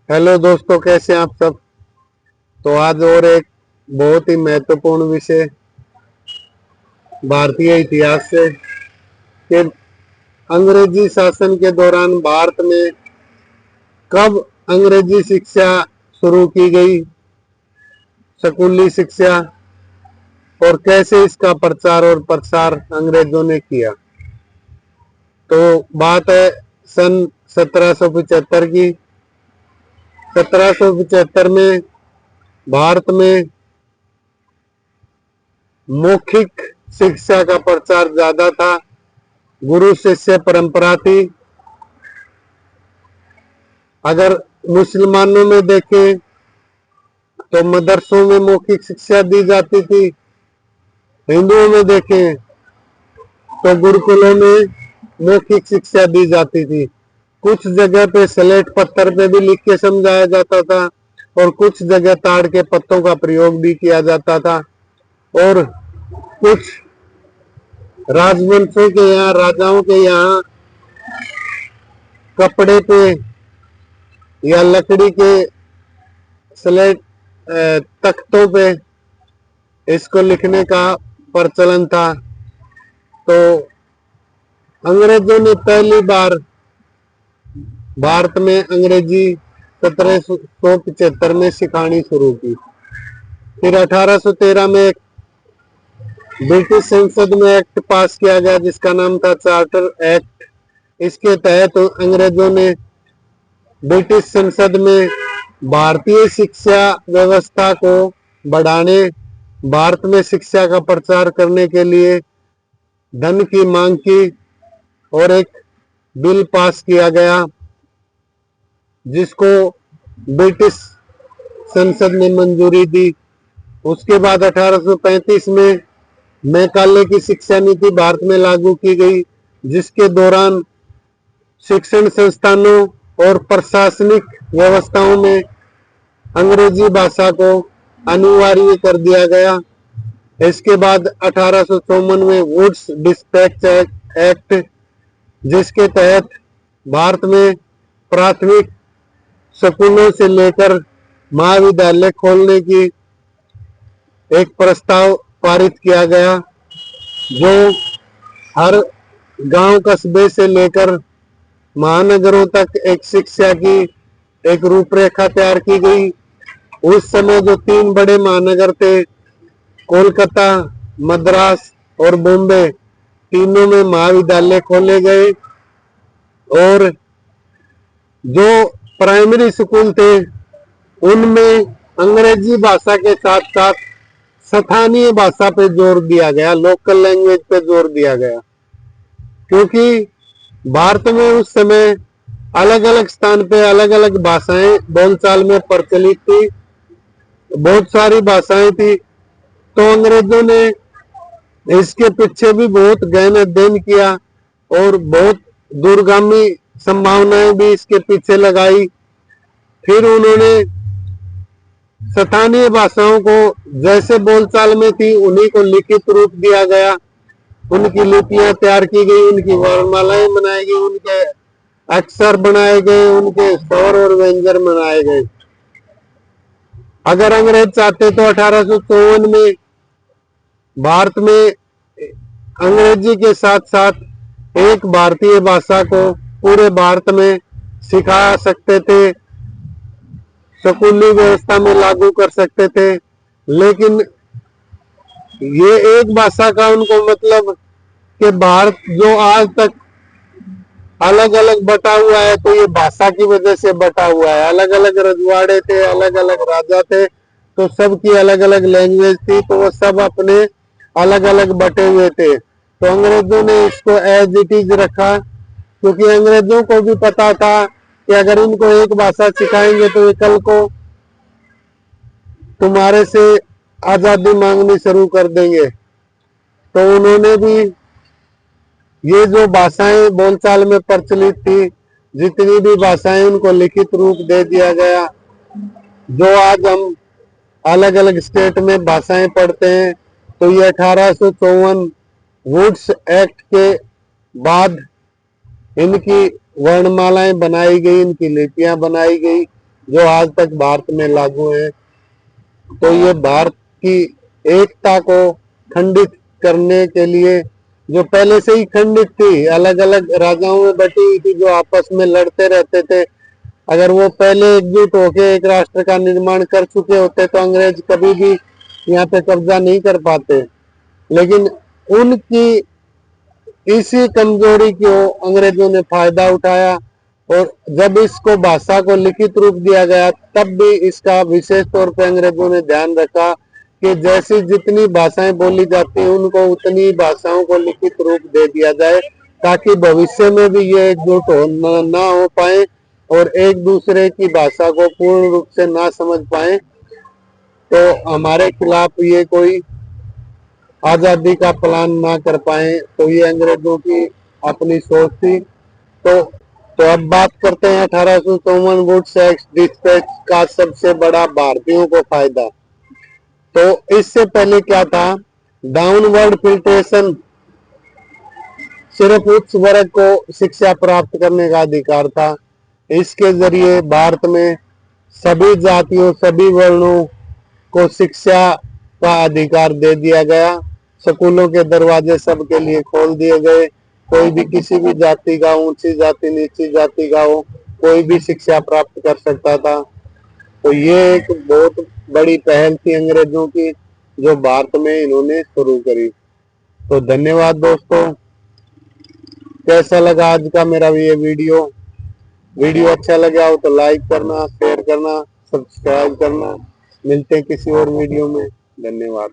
Hello दोस्तों, कैसे हैं आप सब। तो आज और एक बहुत ही महत्वपूर्ण विषय भारतीय इतिहास से कि अंग्रेजी शासन के दौरान भारत में कब अंग्रेजी शिक्षा शुरू की गई, स्कूली शिक्षा, और कैसे इसका प्रचार और प्रसार अंग्रेजों ने किया। तो बात है सन 1775 की। 1775 में भारत में मौखिक शिक्षा का प्रचार ज्यादा था, गुरु शिष्य परंपरा थी। अगर मुसलमानों में देखें तो मदरसों में मौखिक शिक्षा दी जाती थी, हिंदुओं में देखें तो गुरुकुलों में मौखिक शिक्षा दी जाती थी। कुछ जगह पे स्लेट पत्थर पे भी लिख के समझाया जाता था और कुछ जगह ताड़ के पत्तों का प्रयोग भी किया जाता था। और कुछ राजवंशों के यहाँ, राजाओं के यहाँ कपड़े पे या लकड़ी के स्लेट तख्तों पे इसको लिखने का प्रचलन था। तो अंग्रेजों ने पहली बार भारत में अंग्रेजी 1775 में सिखानी शुरू की। फिर 1813 में एक ब्रिटिश संसद में एक्ट पास किया गया जिसका नाम था चार्टर एक्ट। इसके तहत अंग्रेजों ने ब्रिटिश संसद में भारतीय शिक्षा व्यवस्था को बढ़ाने, भारत में शिक्षा का प्रचार करने के लिए धन की मांग की और एक बिल पास किया गया जिसको ब्रिटिश संसद ने मंजूरी दी। उसके बाद 1835 में मैकाले की शिक्षा नीति भारत में लागू की गई, जिसके दौरान शिक्षण संस्थानों और प्रशासनिक व्यवस्थाओं में अंग्रेजी भाषा को अनिवार्य कर दिया गया। इसके बाद 1854 में वुड्स डिस्पैच एक्ट, जिसके तहत भारत में प्राथमिक स्कूलों से लेकर महाविद्यालय खोलने की एक प्रस्ताव पारित किया गया, जो हर गांव कस्बे से लेकर महानगरों तक एक शिक्षा की एक रूपरेखा तैयार की गई। उस समय जो तीन बड़े महानगर थे, कोलकाता, मद्रास और बॉम्बे, तीनों में महाविद्यालय खोले गए और जो प्राइमरी स्कूल थे उनमें अंग्रेजी भाषा के साथ साथ स्थानीय भाषा पे जोर दिया गया, लोकल लैंग्वेज पे जोर दिया गया, क्योंकि भारत में उस समय अलग अलग स्थान पे अलग अलग भाषाएं बोलचाल में प्रचलित थी, बहुत सारी भाषाएं थी। तो अंग्रेजों ने इसके पीछे भी बहुत गहन अध्ययन किया और बहुत दूरगामी संभावनाएं भी इसके पीछे लगाई। फिर उन्होंने स्थानीय भाषाओं को जैसे बोलचाल में थी उन्हीं को लिखित रूप दिया गया, उनकी लिपियां तैयार की गई, उनकी वर्णमालाएं बनाई गई, उनके अक्षर बनाए गए, उनके स्वर और व्यंजन बनाए गए। अगर अंग्रेज चाहते तो 1854 में भारत में अंग्रेजी के साथ साथ एक भारतीय भाषा को पूरे भारत में सिखा सकते थे, स्कूली व्यवस्था में लागू कर सकते थे। लेकिन ये एक भाषा का उनको मतलब कि भारत जो आज तक अलग अलग बटा हुआ है, तो ये भाषा की वजह से बटा हुआ है। अलग अलग रजवाड़े थे, अलग अलग राजा थे, तो सबकी अलग अलग लैंग्वेज थी, तो वो सब अपने अलग अलग बटे हुए थे। तो अंग्रेजों ने इसको एज इट इज रखा, क्योंकि अंग्रेजों को भी पता था कि अगर इनको एक भाषा सिखाएंगे तो ये कल को तुम्हारे से आजादी मांगनी शुरू कर देंगे। तो उन्होंने भी ये जो भाषाएं बोलचाल में प्रचलित थी, जितनी भी भाषाएं, उनको लिखित रूप दे दिया गया। जो आज हम अलग अलग स्टेट में भाषाएं पढ़ते हैं, तो ये 1854 वुड्स एक्ट के बाद इनकी वर्णमालाएं बनाई गई, इनकी लिपियां बनाई गई जो आज तक भारत में लागू है। तो ये भारत की एकता को खंडित करने के लिए, जो पहले से ही खंडित थी, अलग अलग राजाओं में बटी हुई थी, जो आपस में लड़ते रहते थे, अगर वो पहले एकजुट होकर एक राष्ट्र का निर्माण कर चुके होते तो अंग्रेज कभी भी यहाँ पे कब्जा नहीं कर पाते। लेकिन उनकी इसी कमजोरी को अंग्रेजों ने फायदा उठाया, और जब इसको भाषा को लिखित रूप दिया गया तब भी इसका विशेष तौर पे अंग्रेजों ने ध्यान रखा कि जैसी जितनी भाषाएं बोली जाती हैं उनको उतनी भाषाओं को लिखित रूप दे दिया जाए, ताकि भविष्य में भी ये एकजुट ना हो पाए और एक दूसरे की भाषा को पूर्ण रूप से ना समझ पाए, तो हमारे खिलाफ ये कोई आजादी का प्लान ना कर पाए। तो ये अंग्रेजों की अपनी सोच थी। तो अब बात करते हैं 1854 वुड्स एक्ट डिस्पैच का सबसे बड़ा भारतीयों को फायदा। तो इससे पहले क्या था, डाउनवर्ड फिल्ट्रेशन, सिर्फ उच्च वर्ग को शिक्षा प्राप्त करने का अधिकार था। इसके जरिए भारत में सभी जातियों, सभी वर्णों को शिक्षा का अधिकार दे दिया गया। स्कूलों के दरवाजे सबके लिए खोल दिए गए। कोई भी किसी भी जाति का, ऊंची जाति नीची जाति का हो, कोई भी शिक्षा प्राप्त कर सकता था। तो ये एक बहुत बड़ी पहल थी अंग्रेजों की, जो भारत में इन्होंने शुरू करी। तो धन्यवाद दोस्तों। कैसा लगा आज का मेरा ये वीडियो? वीडियो अच्छा लगा हो तो लाइक करना, शेयर करना, सब्सक्राइब करना। मिलते हैं किसी और वीडियो में। धन्यवाद।